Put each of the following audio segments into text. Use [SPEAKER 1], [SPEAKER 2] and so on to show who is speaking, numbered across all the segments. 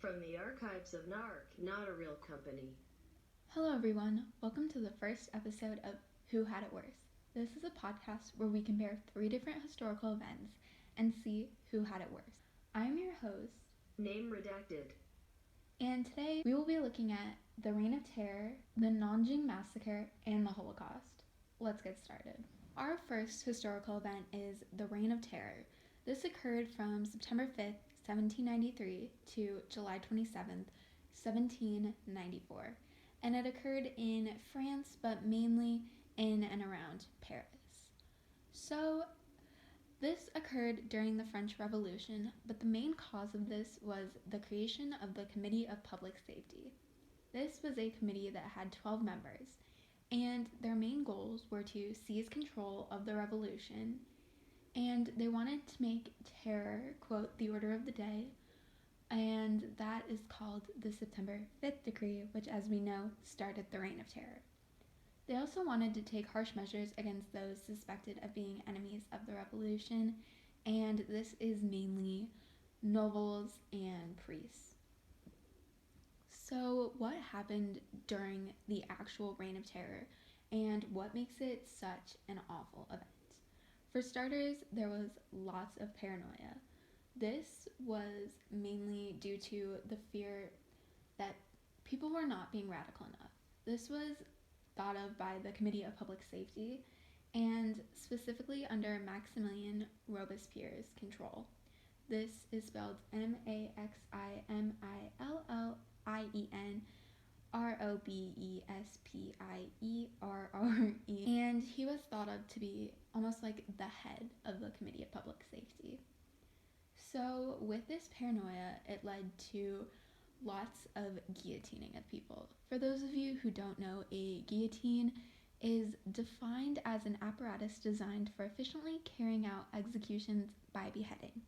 [SPEAKER 1] From the archives of NARC, not a real company.
[SPEAKER 2] Hello everyone, welcome to the first episode of Who Had It Worse. This is a podcast where we compare 3 different historical events and see who had it worse. I'm your host,
[SPEAKER 1] Name redacted.
[SPEAKER 2] And today we will be looking at the Reign of Terror, the Nanjing Massacre, and the Holocaust. Let's get started. Our first historical event is the Reign of Terror. This occurred from September 5th, 1793 to July 27th, 1794. And it occurred in France, but mainly in and around Paris. So this occurred during the French Revolution, but the main cause of this was the creation of the Committee of Public Safety. This was a committee that had 12 members, and their main goals were to seize control of the revolution, and they wanted to make terror, quote, the order of the day, and that is called the September 5th Decree, which, as we know, started the Reign of Terror. They also wanted to take harsh measures against those suspected of being enemies of the revolution, and this is mainly nobles and priests. So what happened during the actual Reign of Terror, and what makes it such an awful event? For starters, there was lots of paranoia. This was mainly due to the fear that people were not being radical enough. This was thought of by the Committee of Public Safety, and specifically under Maximilien Robespierre's control. This is spelled Maximilien Robespierre, and he was thought of to be almost like the head of the Committee of Public Safety. So with this paranoia, it led to lots of guillotining of people. For those of you who don't know, a guillotine is defined as an apparatus designed for efficiently carrying out executions by beheading.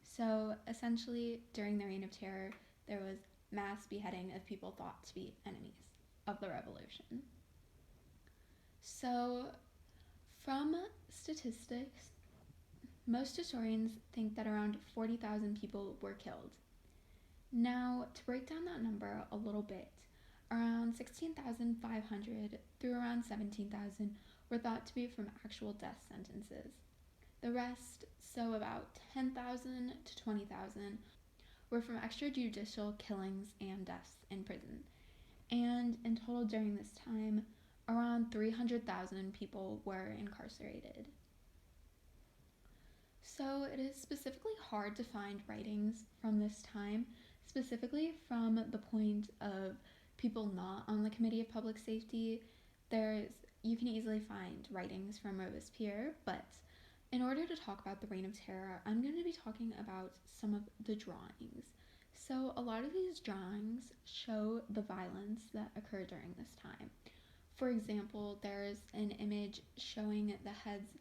[SPEAKER 2] So essentially, during the Reign of Terror, there was mass beheading of people thought to be enemies of the revolution. So from statistics, most historians think that around 40,000 people were killed. Now, to break down that number a little bit, around 16,500 through around 17,000 were thought to be from actual death sentences. The rest, so about 10,000 to 20,000, were from extrajudicial killings and deaths in prison. And in total during this time, around 300,000 people were incarcerated. So it is specifically hard to find writings from this time, specifically from the point of people not on the Committee of Public Safety. You can easily find writings from Robespierre, but in order to talk about the Reign of Terror, I'm going to be talking about some of the drawings. So a lot of these drawings show the violence that occurred during this time. For example, there's an image showing the heads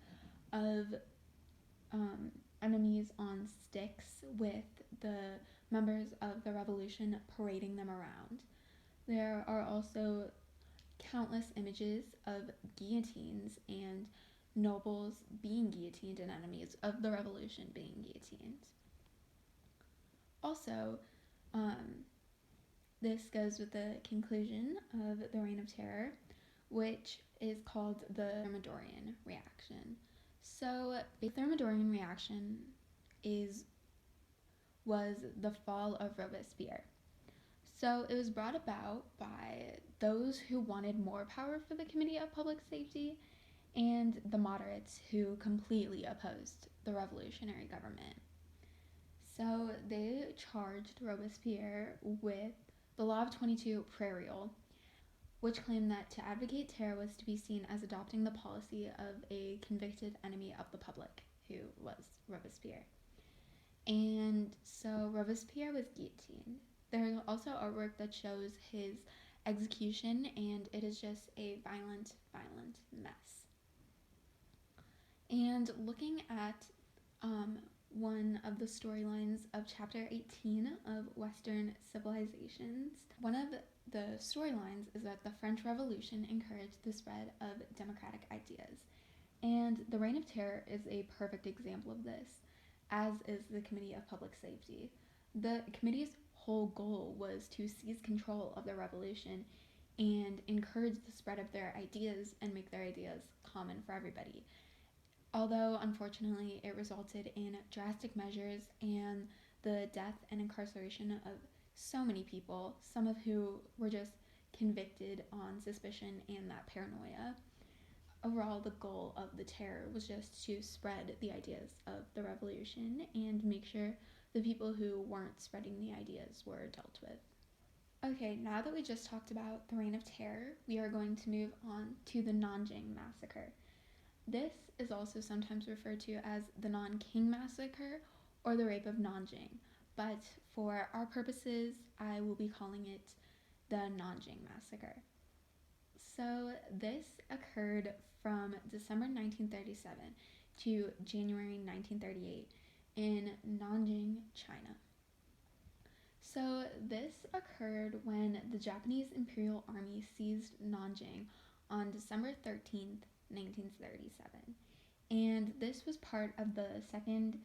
[SPEAKER 2] of enemies on sticks with the members of the revolution parading them around. There are also countless images of guillotines and nobles being guillotined and enemies of the revolution being guillotined. Also, this goes with the conclusion of the Reign of Terror, which is called the Thermidorian reaction. So the Thermidorian reaction was the fall of Robespierre. So it was brought about by those who wanted more power for the Committee of Public Safety and the moderates who completely opposed the revolutionary government. So they charged Robespierre with the Law of 22 Prairial, which claimed that to advocate terror was to be seen as adopting the policy of a convicted enemy of the public, who was Robespierre. And so Robespierre was guillotined. There's also artwork that shows his execution, and it is just a violent mess. And looking at one of the storylines of chapter 18 of Western Civilizations, one of the storylines is that the French Revolution encouraged the spread of democratic ideas. And the Reign of Terror is a perfect example of this, as is the Committee of Public Safety. The committee's whole goal was to seize control of the revolution and encourage the spread of their ideas and make their ideas common for everybody. Although, unfortunately, it resulted in drastic measures and the death and incarceration of so many people, some of who were just convicted on suspicion and that paranoia. Overall, the goal of the terror was just to spread the ideas of the revolution and make sure the people who weren't spreading the ideas were dealt with. Okay, now that we just talked about the Reign of Terror, we are going to move on to the Nanjing Massacre. This is also sometimes referred to as the Nanking Massacre or the Rape of Nanjing, but for our purposes, I will be calling it the Nanjing Massacre. So this occurred from December 1937 to January 1938 in Nanjing, China. So this occurred when the Japanese Imperial Army seized Nanjing on December 13th, 1937. And this was part of the Second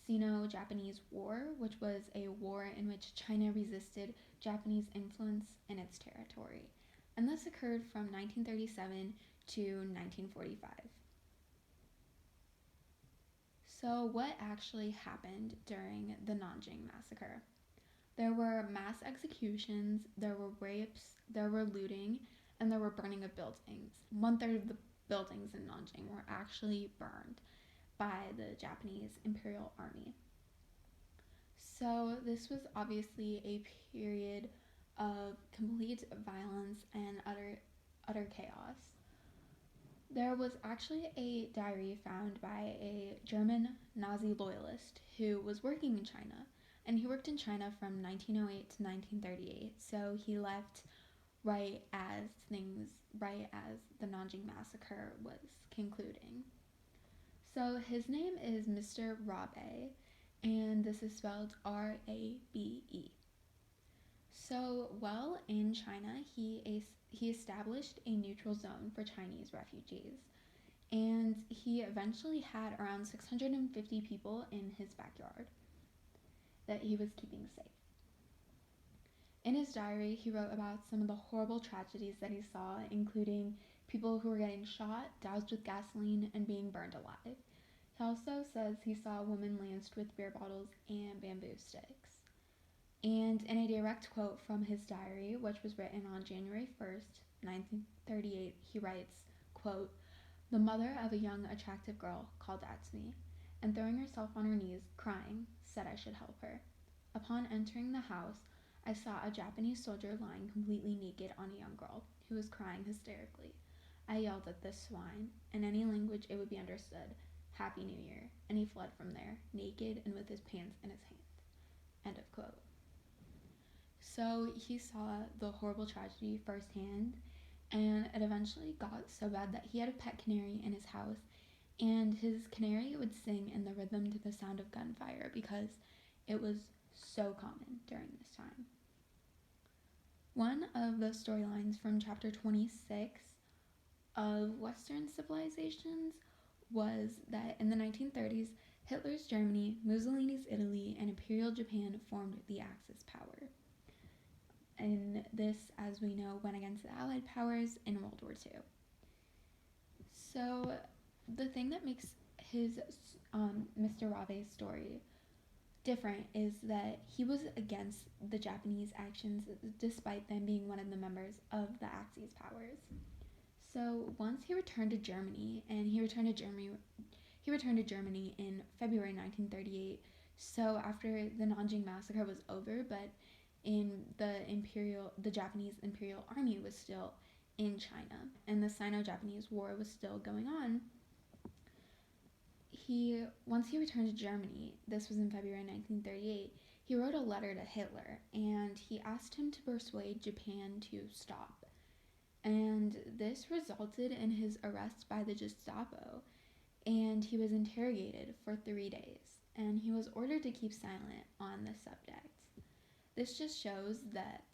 [SPEAKER 2] Sino-Japanese War, which was a war in which China resisted Japanese influence in its territory. And this occurred from 1937 to 1945. So what actually happened during the Nanjing Massacre? There were mass executions, there were rapes, there were looting, and there were burning of buildings. 1/3 of the buildings in Nanjing were actually burned by the Japanese Imperial Army. So this was obviously a period of complete violence and utter chaos. There was actually a diary found by a German Nazi loyalist who was working in China, and he worked in China from 1908 to 1938, so he left right as the Nanjing Massacre was concluding. So his name is Mr. Rabe, and this is spelled R-A-B-E. So while in China, he established a neutral zone for Chinese refugees, and he eventually had around 650 people in his backyard that he was keeping safe. In his diary, he wrote about some of the horrible tragedies that he saw, including people who were getting shot, doused with gasoline, and being burned alive. He also says he saw a woman lanced with beer bottles and bamboo sticks. And in a direct quote from his diary, which was written on January 1st, 1938, he writes, quote, "The mother of a young, attractive girl called out to me, and throwing herself on her knees, crying, said I should help her. Upon entering the house, I saw a Japanese soldier lying completely naked on a young girl, who was crying hysterically. I yelled at this swine, in any language it would be understood, 'Happy New Year,' and he fled from there, naked and with his pants in his hand." End of quote. So he saw the horrible tragedy firsthand, and it eventually got so bad that he had a pet canary in his house, and his canary would sing in the rhythm to the sound of gunfire because it was so common during this time. One of the storylines from chapter 26 of Western Civilizations was that in the 1930s, Hitler's Germany, Mussolini's Italy, and Imperial Japan formed the Axis power. And this, as we know, went against the Allied powers in World War II. So the thing that makes his Mr. Rabe's story different is that he was against the Japanese actions despite them being one of the members of the Axis powers. So once he returned to Germany, and he returned to Germany in February 1938. So after the Nanjing Massacre was over, but the Japanese Imperial Army was still in China, and the Sino-Japanese War was still going on. Once he returned to Germany, this was in February 1938, he wrote a letter to Hitler, and he asked him to persuade Japan to stop. And this resulted in his arrest by the Gestapo, and he was interrogated for 3 days, and he was ordered to keep silent on the subject. This just shows that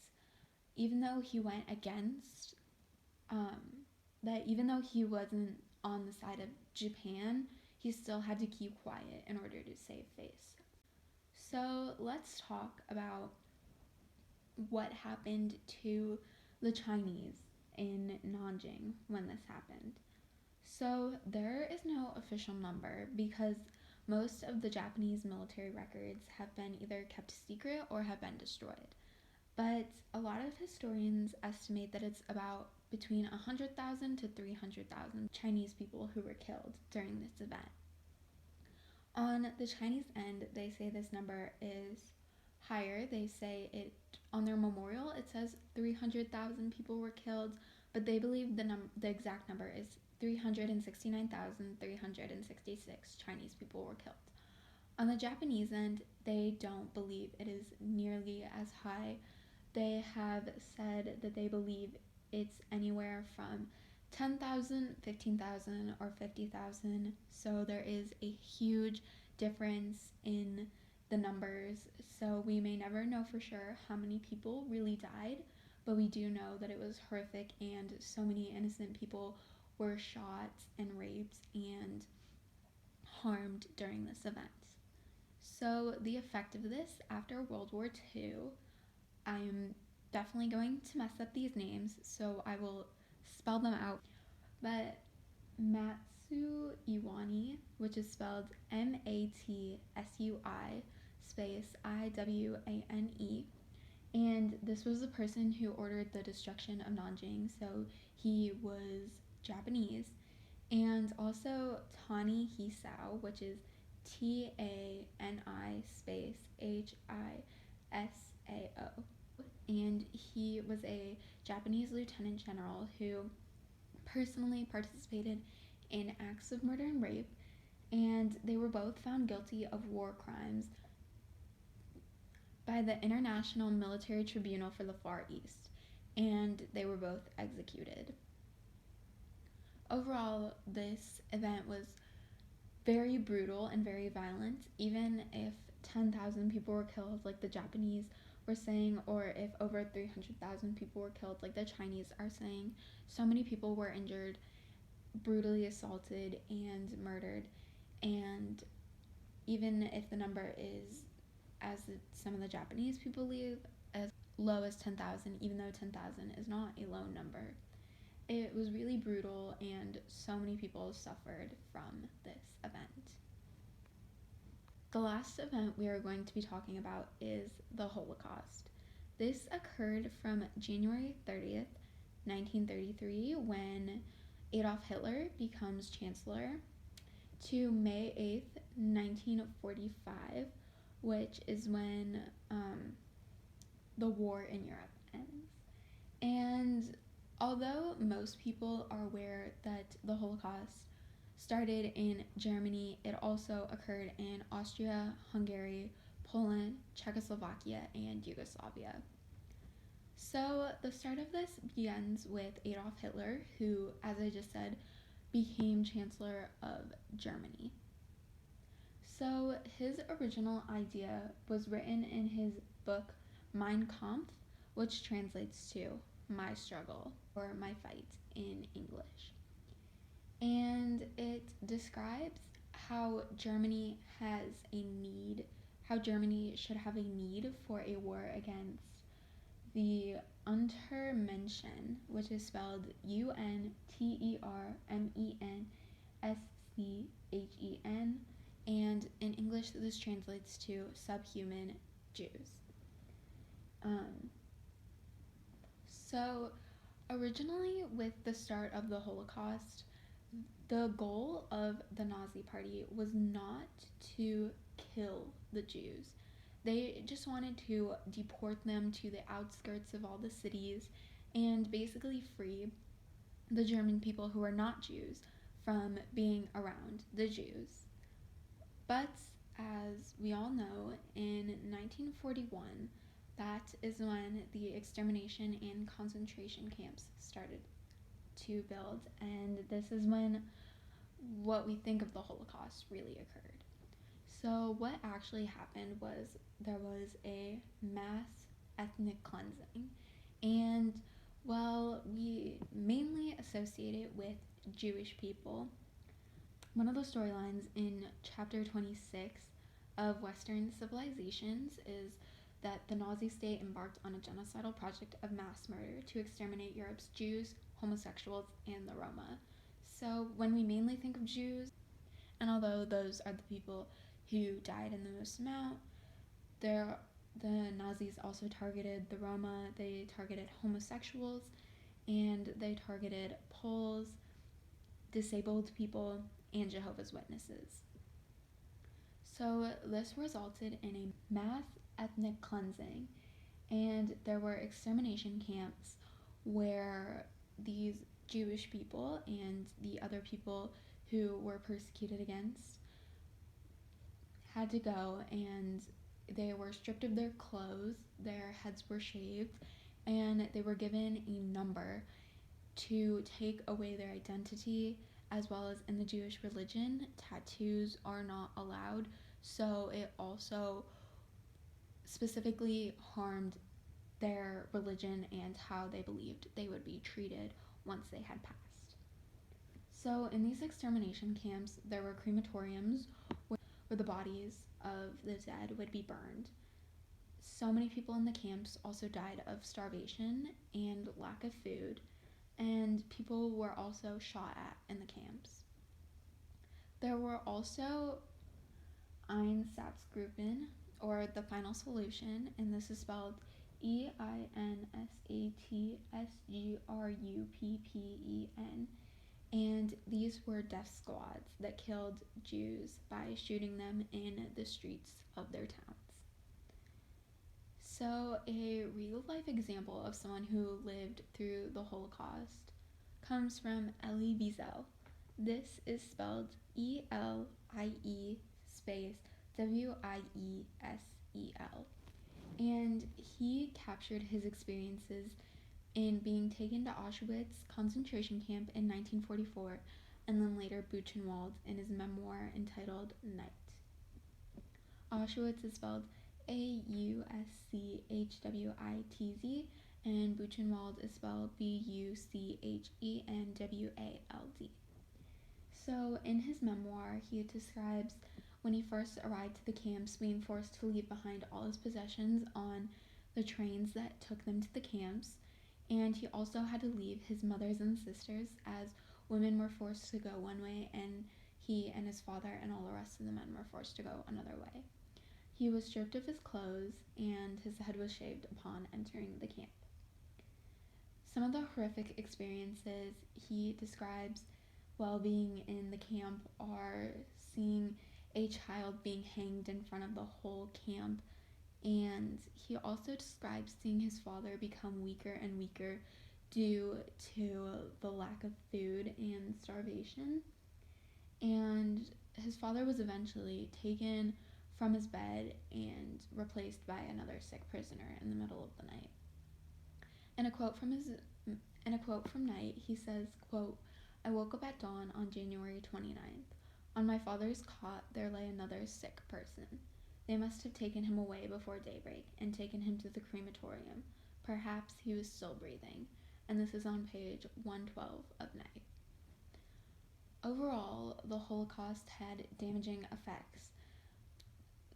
[SPEAKER 2] even though he went against, even though he wasn't on the side of Japan, he still had to keep quiet in order to save face. So let's talk about what happened to the Chinese in Nanjing when this happened. So there is no official number because most of the Japanese military records have been either kept secret or have been destroyed. But a lot of historians estimate that it's about between 100,000 to 300,000 Chinese people who were killed during this event. On the Chinese end, they say this number is higher. They say it on their memorial, it says 300,000 people were killed, but they believe the exact number is 369,366 Chinese people were killed. On the Japanese end, they don't believe it is nearly as high. They have said that they believe it's anywhere from 10,000, 15,000, or 50,000. So there is a huge difference in the numbers. So we may never know for sure how many people really died, but we do know that it was horrific and so many innocent people were shot and raped and harmed during this event. So the effect of this after World War II, I am definitely going to mess up these names, so I will spell them out. But Matsu Iwani, which is spelled Matsui space Iwane, and this was the person who ordered the destruction of Nanjing, so he was Japanese. And also Tani Hisao, which is Tani space Hisao, and he was a Japanese lieutenant general who personally participated in acts of murder and rape, and they were both found guilty of war crimes by the International Military Tribunal for the Far East, and they were both executed. Overall, this event was very brutal and very violent, even if 10,000 people were killed like the Japanese were saying, or if over 300,000 people were killed like the Chinese are saying. So many people were injured, brutally assaulted, and murdered. And even if the number is, as some of the Japanese people believe, as low as 10,000, even though 10,000 is not a low number, it was really brutal and so many people suffered from this event. The last event we are going to be talking about is the Holocaust. This occurred from January 30th, 1933, when Adolf Hitler becomes chancellor, to May 8th, 1945, which is when the war in Europe ends. And although most people are aware that the Holocaust started in Germany, it also occurred in Austria, Hungary, Poland, Czechoslovakia, and Yugoslavia. So the start of this begins with Adolf Hitler, who, as I just said, became Chancellor of Germany. So his original idea was written in his book Mein Kampf, which translates to My Struggle or My Fight in English. And it describes how Germany should have a need for a war against the Untermenschen, which is spelled Untermenschen, and in English this translates to subhuman Jews. So originally, with the start of the Holocaust, the goal of the Nazi Party was not to kill the Jews. They just wanted to deport them to the outskirts of all the cities and basically free the German people who were not Jews from being around the Jews. But as we all know, in 1941, that is when the extermination and concentration camps started to build, and this is when what we think of the Holocaust really occurred. So what actually happened was there was a mass ethnic cleansing, and well, we mainly associate it with Jewish people. One of the storylines in chapter 26 of Western Civilizations is that the Nazi state embarked on a genocidal project of mass murder to exterminate Europe's Jews, homosexuals, and the Roma. So when we mainly think of Jews, and although those are the people who died in the most amount, the Nazis also targeted the Roma, they targeted homosexuals, and they targeted Poles, disabled people, and Jehovah's Witnesses. So this resulted in a mass ethnic cleansing, and there were extermination camps where these Jewish people and the other people who were persecuted against had to go, and they were stripped of their clothes, their heads were shaved, and they were given a number to take away their identity. As well as in the Jewish religion, tattoos are not allowed, so it also specifically harmed their religion and how they believed they would be treated once they had passed. So in these extermination camps, there were crematoriums where the bodies of the dead would be burned. So many people in the camps also died of starvation and lack of food, and people were also shot at in the camps. There were also Einsatzgruppen, or the final solution, and this is spelled Einsatzgruppen, and these were death squads that killed Jews by shooting them in the streets of their towns. So a real-life example of someone who lived through the Holocaust comes from Elie Wiesel. This is spelled E-L-I-E space W-I-E-S-E-L. And he captured his experiences in being taken to Auschwitz concentration camp in 1944 and then later Buchenwald in his memoir entitled Night. Auschwitz is spelled A-U-S-C-H-W-I-T-Z, and Buchenwald is spelled B-U-C-H-E-N-W-A-L-D. So in his memoir, he describes when he first arrived to the camps being forced to leave behind all his possessions on the trains that took them to the camps, and he also had to leave his mothers and sisters as women were forced to go one way and he and his father and all the rest of the men were forced to go another way. He was stripped of his clothes, and his head was shaved upon entering the camp. Some of the horrific experiences he describes while being in the camp are seeing a child being hanged in front of the whole camp, and he also describes seeing his father become weaker and weaker due to the lack of food and starvation. And his father was eventually taken from his bed and replaced by another sick prisoner in the middle of the night. In a quote from Night, he says, quote, "I woke up at dawn on January 29th. On my father's cot there lay another sick person. They must have taken him away before daybreak and taken him to the crematorium. Perhaps he was still breathing." And this is on page 112 of Night. Overall, the Holocaust had damaging effects.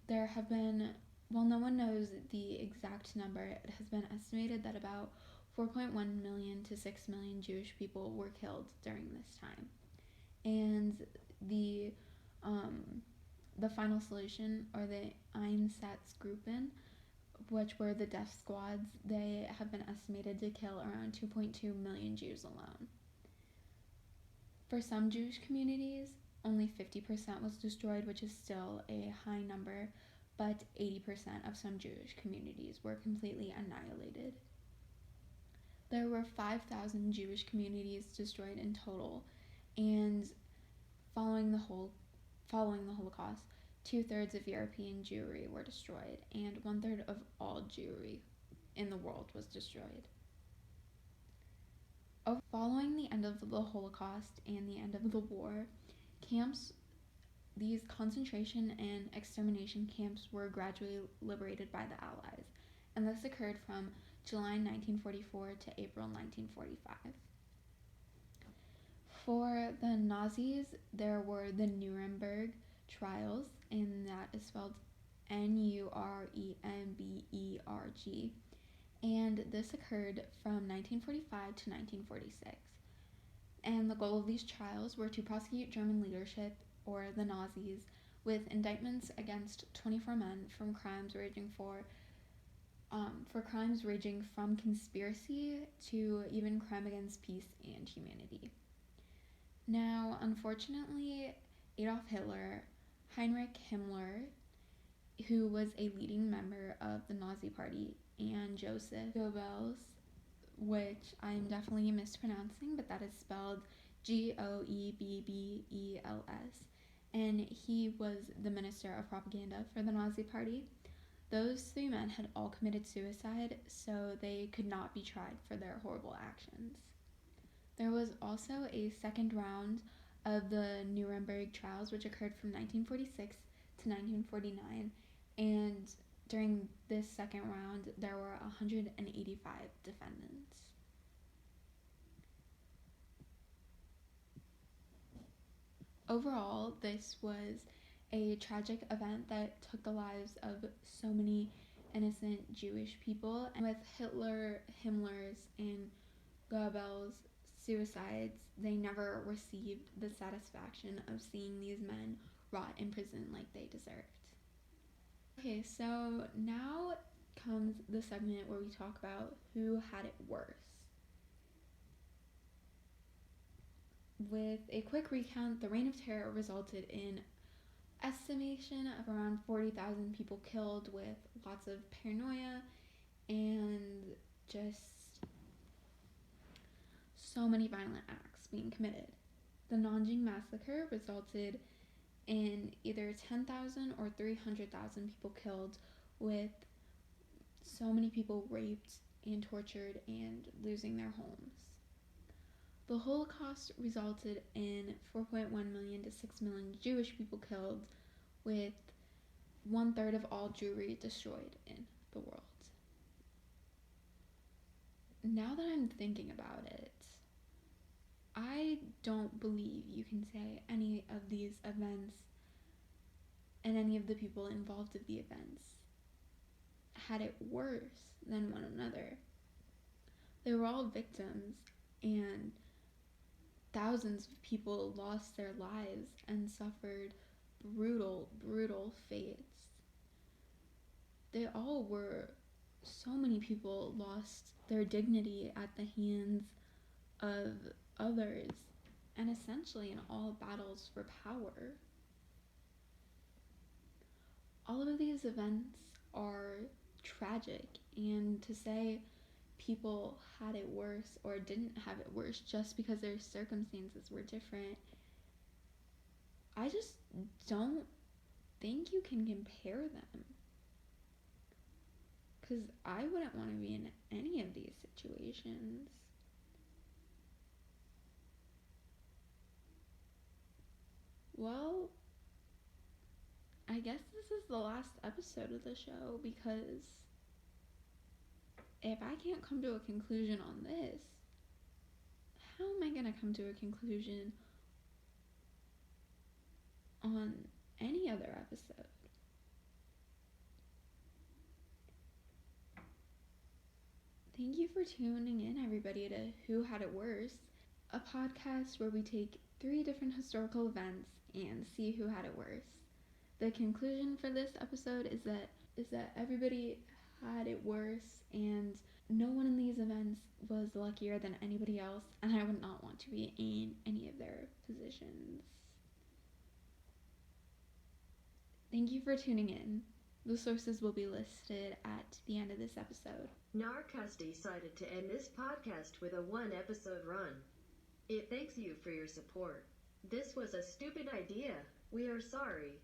[SPEAKER 2] There have been, while no one knows the exact number, it has been estimated that about 4.1 million to 6 million Jewish people were killed during this time. And the final solution, or the Einsatzgruppen, which were the death squads, they have been estimated to kill around 2.2 million Jews alone. For some Jewish communities, only 50% was destroyed, which is still a high number, but 80% of some Jewish communities were completely annihilated. There were 5,000 Jewish communities destroyed in total, and following the Holocaust, 2/3 of European Jewry were destroyed, and 1/3 of all Jewry in the world was destroyed. Following the end of the Holocaust and the end of the war, these concentration and extermination camps were gradually liberated by the Allies, and this occurred from July 1944 to April 1945. For the Nazis, there were the Nuremberg trials, and that is spelled Nuremberg, and this occurred from 1945 to 1946. And the goal of these trials were to prosecute German leadership, or the Nazis, with indictments against 24 men from crimes ranging from conspiracy to even crime against peace and humanity. Now, unfortunately, Adolf Hitler, Heinrich Himmler, who was a leading member of the Nazi Party, and Joseph Goebbels, which I'm definitely mispronouncing, but that is spelled Goebbels, and he was the Minister of Propaganda for the Nazi Party. Those three men had all committed suicide, so they could not be tried for their horrible actions. There was also a second round of the Nuremberg trials, which occurred from 1946 to 1949, and during this second round, there were 185 defendants. Overall, this was a tragic event that took the lives of so many innocent Jewish people. And with Hitler, Himmler's, and Goebbels' suicides, they never received the satisfaction of seeing these men rot in prison like they deserved. Okay, so now comes the segment where we talk about who had it worse. With a quick recount, the Reign of Terror resulted in estimation of around 40,000 people killed, with lots of paranoia and just so many violent acts being committed. The Nanjing massacre resulted in either 10,000 or 300,000 people killed, with so many people raped and tortured and losing their homes. The Holocaust resulted in 4.1 million to 6 million Jewish people killed, with 1/3 of all Jewry destroyed in the world. Now that I'm thinking about it, I don't believe you can say any of these events and any of the people involved in the events had it worse than one another. They were all victims, and thousands of people lost their lives and suffered brutal, brutal fates. They all were, so many people lost their dignity at the hands of others, and essentially in all battles for power. All of these events are tragic, and to say people had it worse or didn't have it worse just because their circumstances were different, I just don't think you can compare them. Because I wouldn't want to be in any of these situations. Well, I guess this is the last episode of the show, because if I can't come to a conclusion on this, how am I going to come to a conclusion on any other episode? Thank you for tuning in, everybody, to Who Had It Worse, a podcast where we take 3 different historical events and see who had it worse. The conclusion for this episode is that everybody had it worse, and no one in these events was luckier than anybody else, and I would not want to be in any of their positions. Thank you for tuning in. The sources will be listed at the end of this episode.
[SPEAKER 1] NARC has decided to end this podcast with a 1-episode run. It thanks you for your support. This was a stupid idea. We are sorry.